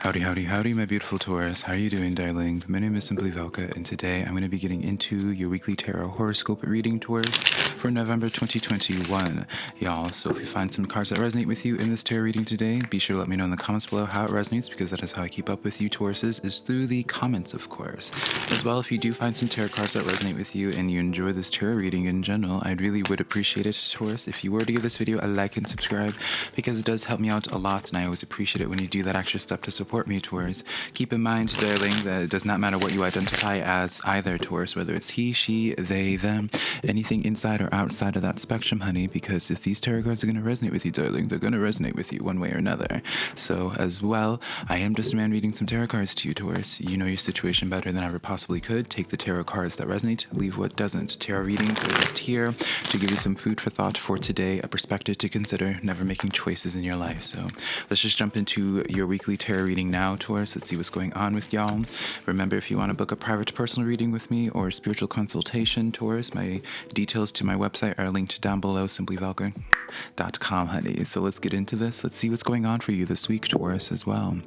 Howdy, howdy, howdy, my beautiful Taurus. How are you doing, darling? My name is SimplyVelca, and today I'm going to be getting into your weekly tarot horoscope reading, Taurus, for November 2021, y'all. So if you find some cards that resonate with you in this tarot reading today, be sure to let me know in the comments below how it resonates, because that is how I keep up with you, Tauruses, is through the comments, of course. As well, if you do find some tarot cards that resonate with you and you enjoy this tarot reading in general, I really would appreciate it, Taurus, if you were to give this video a like and subscribe, because it does help me out a lot, and I always appreciate it when you do that extra step to support me, Taurus. Keep in mind, darling, that it does not matter what you identify as either, Taurus, whether it's he, she, they, them, anything inside or outside of that spectrum, honey, because if these tarot cards are going to resonate with you, darling, they're going to resonate with you one way or another. So, as well, I am just a man reading some tarot cards to you, Taurus. You know your situation better than I ever possibly could. Take the tarot cards that resonate, leave what doesn't. Tarot readings are just here to give you some food for thought for today, a perspective to consider, never making choices in your life. So, let's just jump into your weekly tarot reading now, Taurus. Let's see what's going on with y'all. Remember, if you want to book a private personal reading with me or a spiritual consultation, Taurus, my details to my website are linked down below, SimplyVelca.com, honey. So let's get into this. Let's see what's going on for you this week, Taurus, as well.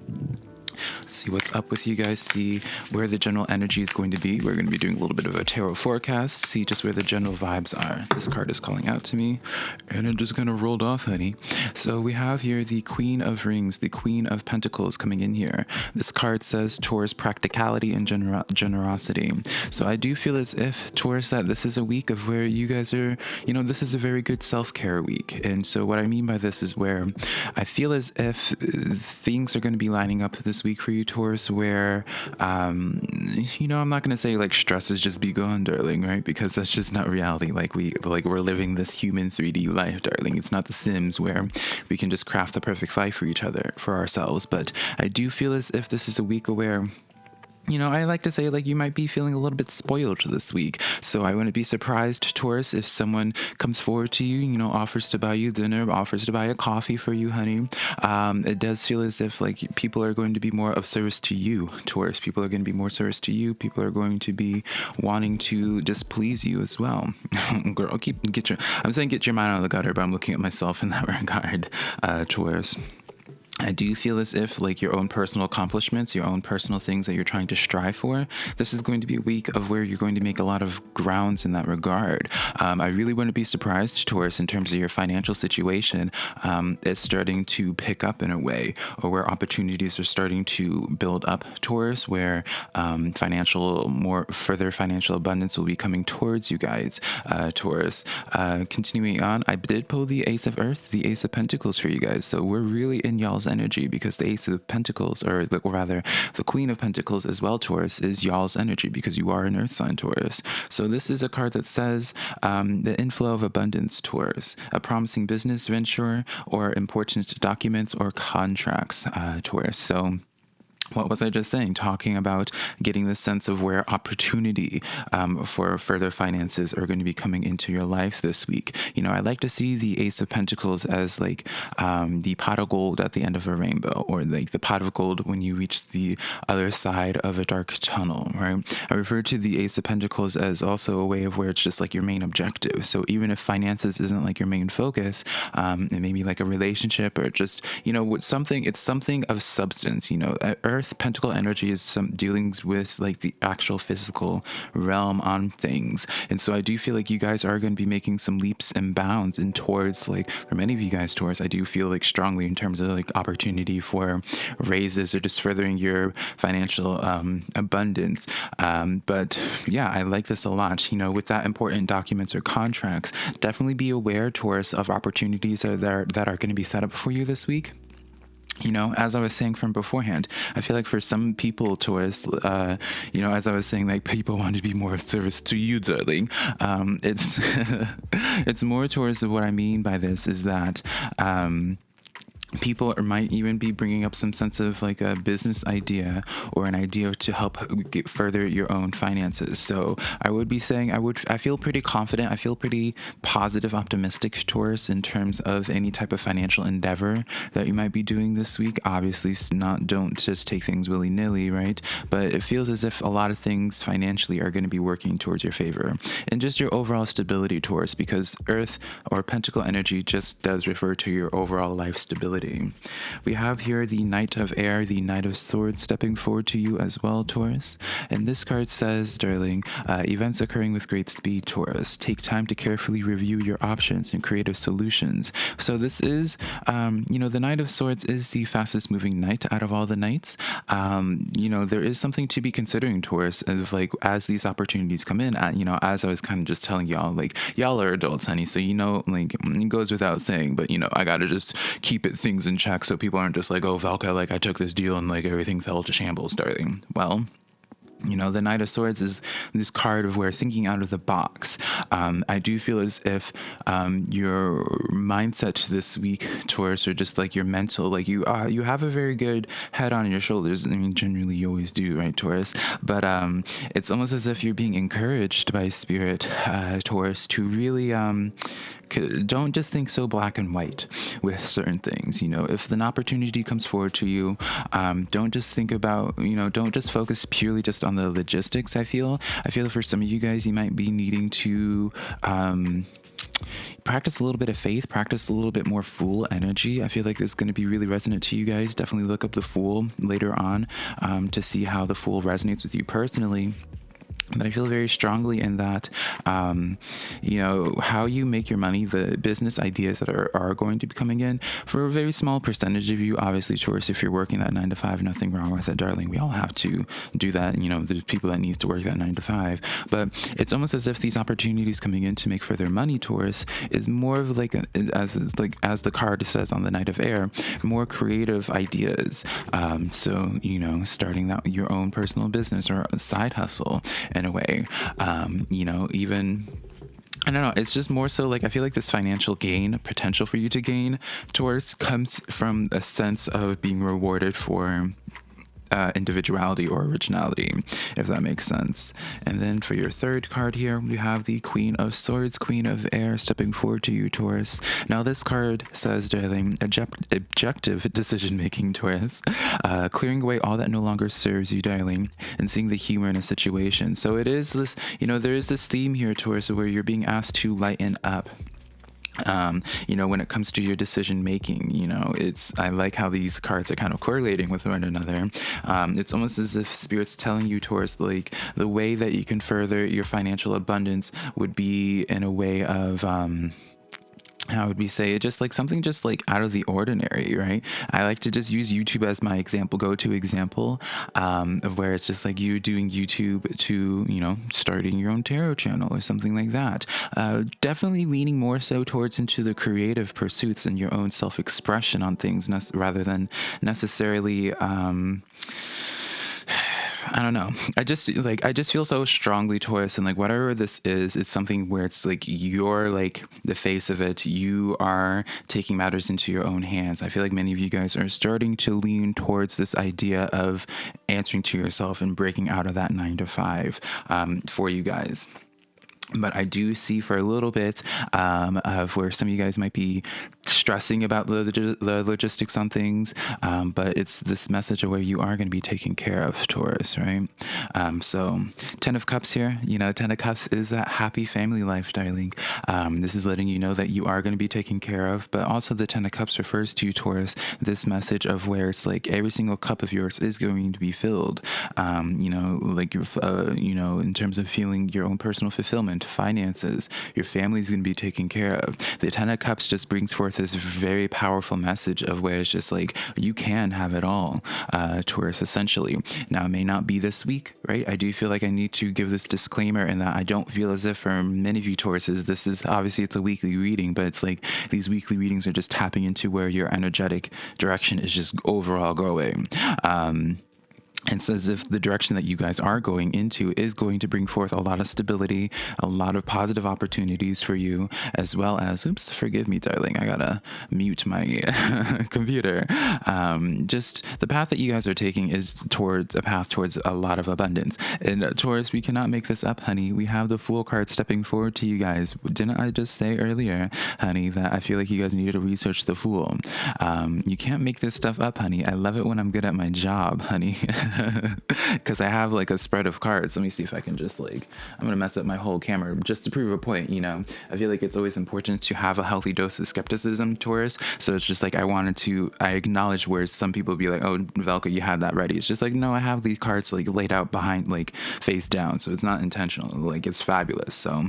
Let's see what's up with you guys, see where the general energy is going to be. We're going to be doing a little bit of a tarot forecast, see just where the general vibes are. This card is calling out to me, and it just kind of rolled off, honey. So we have here the Queen of Rings, the Queen of Pentacles coming in here. This card says Taurus practicality and generosity. So I do feel as if, Taurus, that this is a week of where you guys are, this is a very good self-care week. And so what I mean by this is where I feel as if things are going to be lining up this week for you, Taurus, where I'm not gonna say like stress has just begun, darling, right? Because that's just not reality. We're living this human 3D life, darling. It's not The Sims where we can just craft the perfect life for each other, for ourselves. But I do feel as if this is a week where I like to say, you might be feeling a little bit spoiled this week. So I wouldn't be surprised, Taurus, if someone comes forward to you, offers to buy you dinner, offers to buy a coffee for you, honey. It does feel as if, people are going to be more of service to you, Taurus. People are going to be more service to you. People are going to be wanting to just please you as well. Girl, I'm saying get your mind out of the gutter, but I'm looking at myself in that regard, Taurus. I do feel as if, your own personal accomplishments, your own personal things that you're trying to strive for, this is going to be a week of where you're going to make a lot of grounds in that regard. I really wouldn't be surprised, Taurus, in terms of your financial situation. It's starting to pick up in a way, or where opportunities are starting to build up, Taurus, where further financial abundance will be coming towards you guys, Taurus. Continuing on, I did pull the Ace of Earth, the Ace of Pentacles for you guys. So we're really in y'all's energy, because the Ace of Pentacles, or rather the Queen of Pentacles as well, Taurus, is y'all's energy, because you are an earth sign, Taurus. So this is a card that says the inflow of abundance, Taurus, a promising business venture or important documents or contracts, Taurus. So what was I just saying? Talking about getting the sense of where opportunity for further finances are going to be coming into your life this week. I like to see the Ace of Pentacles as the pot of gold at the end of a rainbow, or the pot of gold when you reach the other side of a dark tunnel, right? I refer to the Ace of Pentacles as also a way of where it's just your main objective. So even if finances isn't your main focus, it may be a relationship, or just, it's something of substance. Earth Pentacle energy is some dealings with the actual physical realm on things. And so I do feel you guys are going to be making some leaps and bounds and towards, for many of you guys, Taurus, I do feel strongly in terms of opportunity for raises or just furthering your financial abundance. But yeah, I like this a lot. With that important documents or contracts, definitely be aware, Taurus, of opportunities that are going to be set up for you this week. As I was saying from beforehand, I feel for some people, Taurus, as I was saying, people want to be more of service to you, darling. It's it's more towards what I mean by this is that people might even be bringing up some sense of a business idea or an idea to help further your own finances. So I would be saying I feel pretty confident. I feel pretty positive, optimistic, Taurus, in terms of any type of financial endeavor that you might be doing this week. Obviously, don't just take things willy-nilly, right? But it feels as if a lot of things financially are going to be working towards your favor and just your overall stability, Taurus, because Earth or Pentacle energy just does refer to your overall life stability stability. We have here the Knight of Air, the Knight of Swords stepping forward to you as well, Taurus. And this card says, darling, events occurring with great speed, Taurus. Take time to carefully review your options and creative solutions. So this is, the Knight of Swords is the fastest moving knight out of all the knights. There is something to be considering, Taurus, of like as these opportunities come in, as I was kind of just telling y'all, like y'all are adults, honey. So, like it goes without saying, but I gotta just keep things in check so people aren't just like, oh, Velca, like I took this deal and like everything fell to shambles, darling. Well, the Knight of Swords is this card of where thinking out of the box. I do feel as if your mindset this week, Taurus, or just like your mental, like you have a very good head on your shoulders. I mean, generally you always do, right, Taurus? But it's almost as if you're being encouraged by Spirit, Taurus, to really don't just think so black and white with certain things. If an opportunity comes forward to you, don't just think about, don't just focus purely just on the logistics. I feel for some of you guys, you might be needing to practice a little bit of faith, practice a little bit more Fool energy. I feel like this is going to be really resonant to you guys. Definitely look up the Fool later on to see how the Fool resonates with you personally. But I feel very strongly in that, how you make your money, the business ideas that are going to be coming in for a very small percentage of you. Obviously, Taurus, if you're working that 9 to 5, nothing wrong with it, darling. We all have to do that. There's people that needs to work that 9 to 5. But it's almost as if these opportunities coming in to make further money, Taurus, is more of like, as the card says on the Knight of Air, more creative ideas. Starting that your own personal business or a side hustle. In a way, even I don't know, it's just more so like I feel like this financial gain, potential for you to gain, Taurus, comes from a sense of being rewarded for individuality or originality, if that makes sense. And then for your third card here, we have the Queen of Swords, Queen of Air, stepping forward to you, Taurus. Now this card says, darling, objective decision making, Taurus, clearing away all that no longer serves you, darling, and seeing the humor in a situation. So it is this, there is this theme here, Taurus, where you're being asked to lighten up. When it comes to your decision making, I like how these cards are kind of correlating with one another. It's almost as if Spirit's telling you, Taurus, like the way that you can further your financial abundance would be in a way of, how would we say it? Just like something just like out of the ordinary, right? I like to just use YouTube as my go-to example of where it's just like you doing YouTube to, starting your own tarot channel or something like that. Definitely leaning more so towards into the creative pursuits and your own self-expression on things rather than necessarily... I don't know. I just feel so strongly, Taurus, and like whatever this is, it's something where it's like you're like the face of it. You are taking matters into your own hands. I feel like many of you guys are starting to lean towards this idea of answering to yourself and breaking out of that 9 to 5 for you guys. But I do see for a little bit of where some of you guys might be stressing about the logistics on things, but it's this message of where you are going to be taken care of, Taurus, right? So 10 of Cups here, 10 of Cups is that happy family life, darling. This is letting you know that you are going to be taken care of, but also the 10 of Cups refers to, Taurus, this message of where it's like every single cup of yours is going to be filled, like your, in terms of feeling your own personal fulfillment, finances, your family's going to be taken care of. The 10 of Cups just brings forth this very powerful message of where it's just like you can have it all, Taurus, essentially. Now, it may not be this week, right? I do feel like I need to give this disclaimer in that I don't feel as if for many of you Tauruses, this is obviously it's a weekly reading, but it's like these weekly readings are just tapping into where your energetic direction is just overall going. It's as if the direction that you guys are going into is going to bring forth a lot of stability, a lot of positive opportunities for you, as well as, oops, forgive me, darling, I gotta mute my computer. Just the path that you guys are taking is towards a path towards a lot of abundance. And Taurus, we cannot make this up, honey. We have the Fool card stepping forward to you guys. Didn't I just say earlier, honey, that I feel like you guys needed to research the Fool? You can't make this stuff up, honey. I love it when I'm good at my job, honey. because I have like a spread of cards. Let me see if I can just like, I'm gonna mess up my whole camera just to prove a point. I feel like it's always important to have a healthy dose of skepticism, Taurus. So it's just like I acknowledge where some people be like, oh, Velka, you had that ready. It's just like, no, I have these cards like laid out behind, like face down, so it's not intentional. Like, it's fabulous. So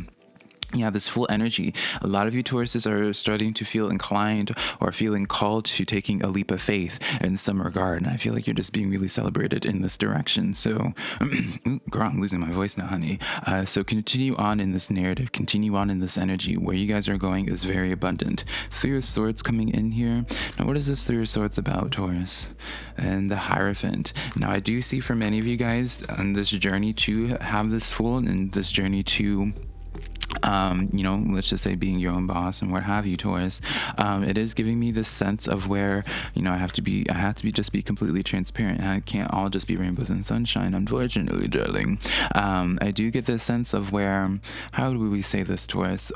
yeah, this full energy. A lot of you Tauruses are starting to feel inclined or feeling called to taking a leap of faith in some regard. And I feel like you're just being really celebrated in this direction. So, girl, I'm losing my voice now, honey. So continue on in this narrative, continue on in this energy. Where you guys are going is very abundant. Three of Swords coming in here. Now, what is this Three of Swords about, Taurus? And the Hierophant. Now, I do see for many of you guys on this journey to have this Fool and this journey to let's just say being your own boss and what have you, Taurus. It is giving me this sense of where, I have to be just be completely transparent. I can't all just be rainbows and sunshine, unfortunately, darling. I do get this sense of where, how do we say this, Taurus?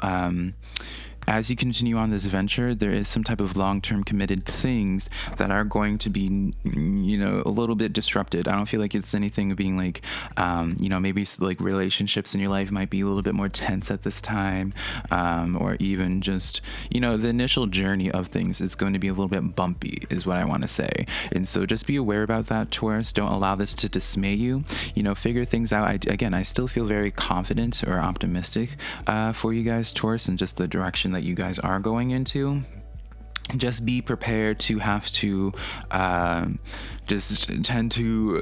As you continue on this venture, there is some type of long-term committed things that are going to be, a little bit disrupted. I don't feel like it's anything being like, maybe like relationships in your life might be a little bit more tense at this time, or even just, the initial journey of things is going to be a little bit bumpy is what I want to say. And so just be aware about that, Taurus. Don't allow this to dismay you. Figure things out. I still feel very confident or optimistic for you guys, Taurus, and just the direction that you guys are going into. Just be prepared to have to just tend to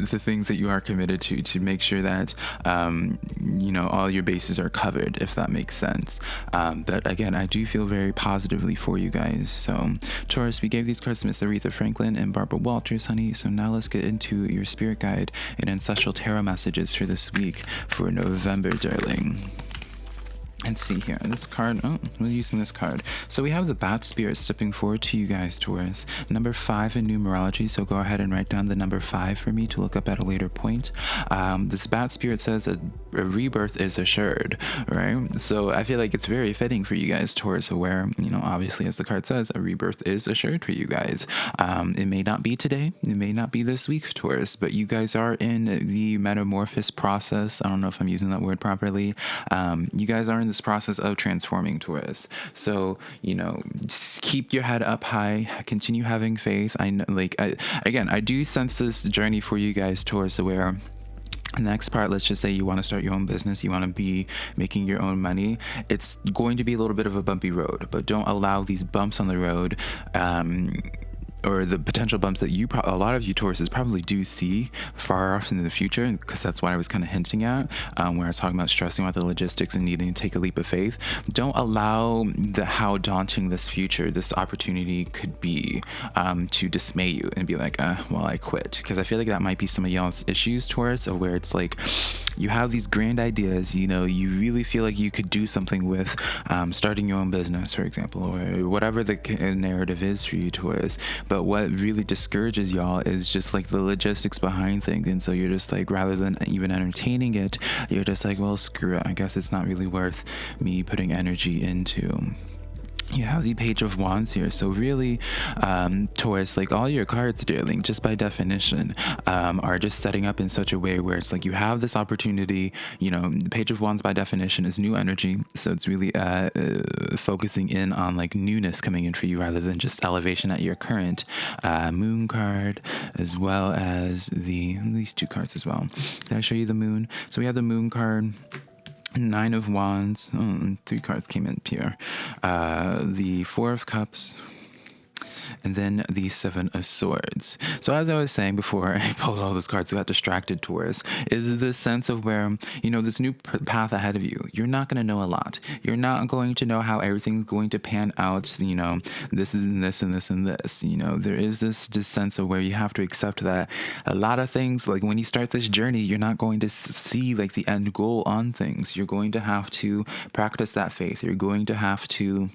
the things that you are committed to make sure that all your bases are covered, if that makes sense. But again, I do feel very positively for you guys. So Taurus, we gave these cards to Miss Aretha Franklin and Barbara Walters, honey. So now let's get into your spirit guide and ancestral tarot messages for this week for November, darling. Let's see here. This card, we're using this card. So we have the Bat Spirit stepping forward to you guys, Taurus. Number 5 in numerology, so go ahead and write down the number 5 for me to look up at a later point. This Bat Spirit says a rebirth is assured, right? So I feel like it's very fitting for you guys, Taurus, where, obviously, as the card says, a rebirth is assured for you guys. It may not be today, it may not be this week, Taurus, but you guys are in the metamorphosis process. I don't know if I'm using that word properly. You guys are in this process of transforming, Taurus. So, just keep your head up high, continue having faith. I know, I do sense this journey for you guys, Taurus, where next part, let's just say you want to start your own business, you want to be making your own money. It's going to be a little bit of a bumpy road, but don't allow these bumps on the road, or the potential bumps that a lot of you Tauruses probably do see far off in the future, because that's what I was kind of hinting at, where I was talking about stressing about the logistics and needing to take a leap of faith. Don't allow how daunting this opportunity could be to dismay you and be like, I quit. Because I feel like that might be some of y'all's issues, Taurus, of where it's like you have these grand ideas, you really feel like you could do something with starting your own business, for example, or whatever the narrative is for you, Taurus. But what really discourages y'all is just like the logistics behind things. And so you're just like, rather than even entertaining it, you're just like, well, screw it. I guess it's not really worth me putting energy into. You have the Page of Wands here. So really, Taurus, like all your cards, darling, just by definition, are just setting up in such a way where it's like you have this opportunity. The Page of Wands by definition is new energy. So it's really focusing in on like newness coming in for you rather than just elevation at your current Moon card, as well as these two cards as well. Did I show you the Moon? So we have the Moon card. 9 of Wands. 3 cards came in here. The 4 of Cups. And then the 7 of Swords. So as I was saying before I pulled all those cards, I got distracted, Taurus, is this sense of where, this new path ahead of you. You're not going to know a lot. You're not going to know how everything's going to pan out. This is and this and this and this. There is this sense of where you have to accept that a lot of things, like when you start this journey, you're not going to see like the end goal on things. You're going to have to practice that faith. You're going to have to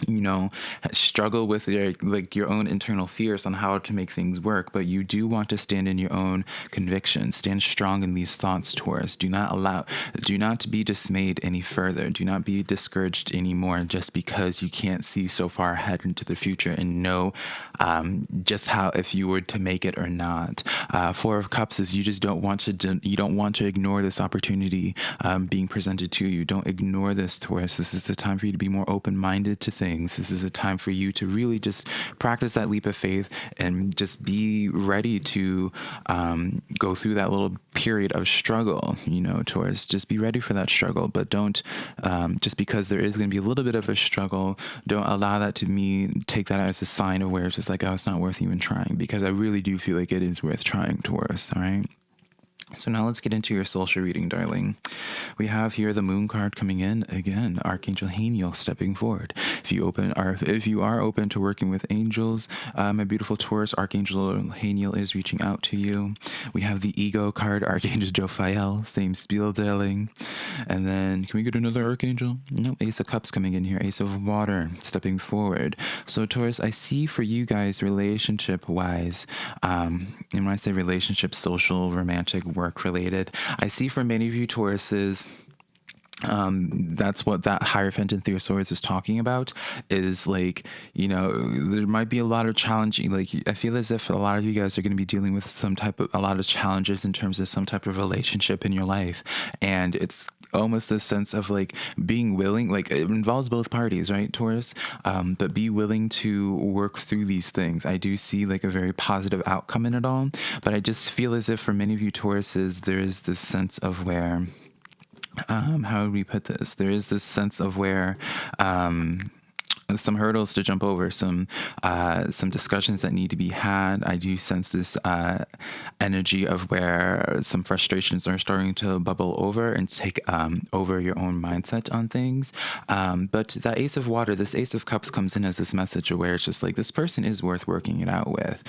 you know, struggle with your own internal fears on how to make things work, but you do want to stand in your own convictions, stand strong in these thoughts, Taurus. Do not be dismayed any further. Do not be discouraged anymore just because you can't see so far ahead into the future and know just how, if you were to make it or not. Four of Cups is you just don't want to ignore this opportunity being presented to you. Don't ignore this, Taurus. This is the time for you to be more open-minded to things. This is a time for you to really just practice that leap of faith and just be ready to go through that little period of struggle, Taurus. Just be ready for that struggle, but don't, just because there is going to be a little bit of a struggle, don't allow that to take that as a sign of where it's just like, oh, it's not worth even trying, because I really do feel like it is worth trying, Taurus, all right? So now let's get into your social reading, darling. We have here the Moon card coming in again. Archangel Haniel stepping forward. If you are open to working with angels, my beautiful Taurus, Archangel Haniel is reaching out to you. We have the Ego card, Archangel Jophiel, same spiel, darling. And then can we get another Archangel? No, Ace of Cups coming in here. Ace of Water stepping forward. So Taurus, I see for you guys relationship-wise, and when I say relationship, social, romantic, work related, I see for many of you Tauruses, that's what that Hierophant and Three of Swords is talking about, is like, there might be a lot of challenging, like, I feel as if a lot of you guys are going to be dealing with a lot of challenges in terms of some type of relationship in your life. And it's almost this sense of like being willing, like it involves both parties, right, Taurus? But be willing to work through these things. I do see like a very positive outcome in it all, but I just feel as if for many of you Tauruses, there is this sense of where, how would we put this? There is this sense of where, some hurdles to jump over, some discussions that need to be had. I do sense this energy of where some frustrations are starting to bubble over and take over your own mindset on things. But that Ace of Water, this Ace of Cups comes in as this message where it's just like, this person is worth working it out with,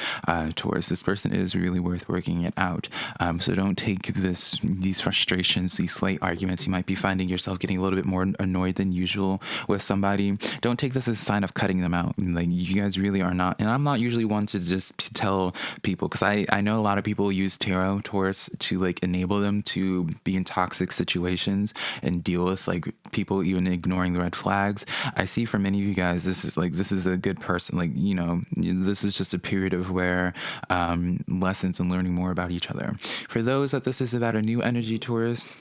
Taurus. This person is really worth working it out. So don't take these frustrations, these slight arguments. You might be finding yourself getting a little bit more annoyed than usual with somebody. Don't take this as a sign of cutting them out. Like, you guys really are not, and I'm not usually one to just tell people, because I know a lot of people use tarot, Taurus, to like enable them to be in toxic situations and deal with like people even ignoring the red flags. I see for many of you guys, this is a good person. Like, this is just a period of where lessons and learning more about each other. For those that this is about a new energy, Taurus,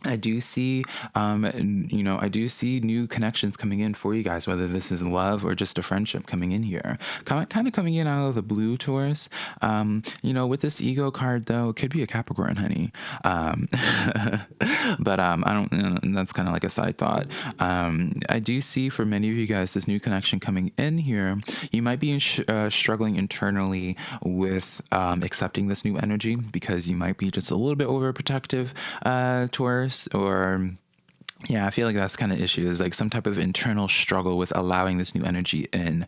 I do see, I do see new connections coming in for you guys, whether this is love or just a friendship coming in here. Kind of coming in out of the blue, Taurus. With this Ego card, though, it could be a Capricorn, honey. But I don't, that's kind of like a side thought. I do see for many of you guys this new connection coming in here. You might be struggling internally with accepting this new energy, because you might be just a little bit overprotective, Taurus. Or yeah, I feel like that's kind of issue, is like some type of internal struggle with allowing this new energy in,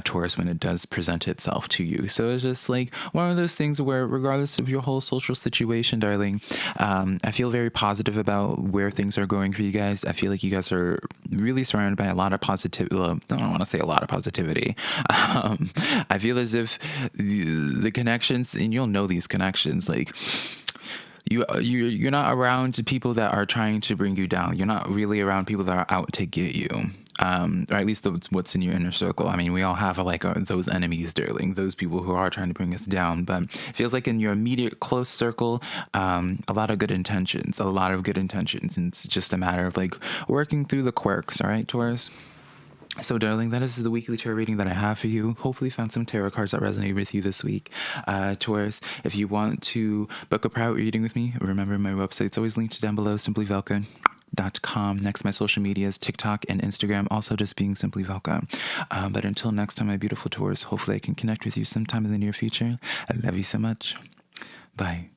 Taurus, when it does present itself to you. So it's just like one of those things where, regardless of your whole social situation, darling, I feel very positive about where things are going for you guys. I feel like you guys are really surrounded by a lot of positivity. I don't want to say a lot of positivity. I feel as if the connections, and you'll know these connections, like, you're not around people that are trying to bring you down. You're not really around people that are out to get you, or at least what's in your inner circle. I mean, we all have those enemies, darling, those people who are trying to bring us down. But it feels like in your immediate close circle, a lot of good intentions, and it's just a matter of like working through the quirks. All right, Taurus. So, darling, that is the weekly tarot reading that I have for you. Hopefully found some tarot cards that resonate with you this week. Taurus, if you want to book a private reading with me, remember my website's always linked down below, SimplyVelca.com. Next, my social medias, TikTok and Instagram, also just being SimplyVelca. But until next time, my beautiful Taurus, hopefully I can connect with you sometime in the near future. I love you so much. Bye.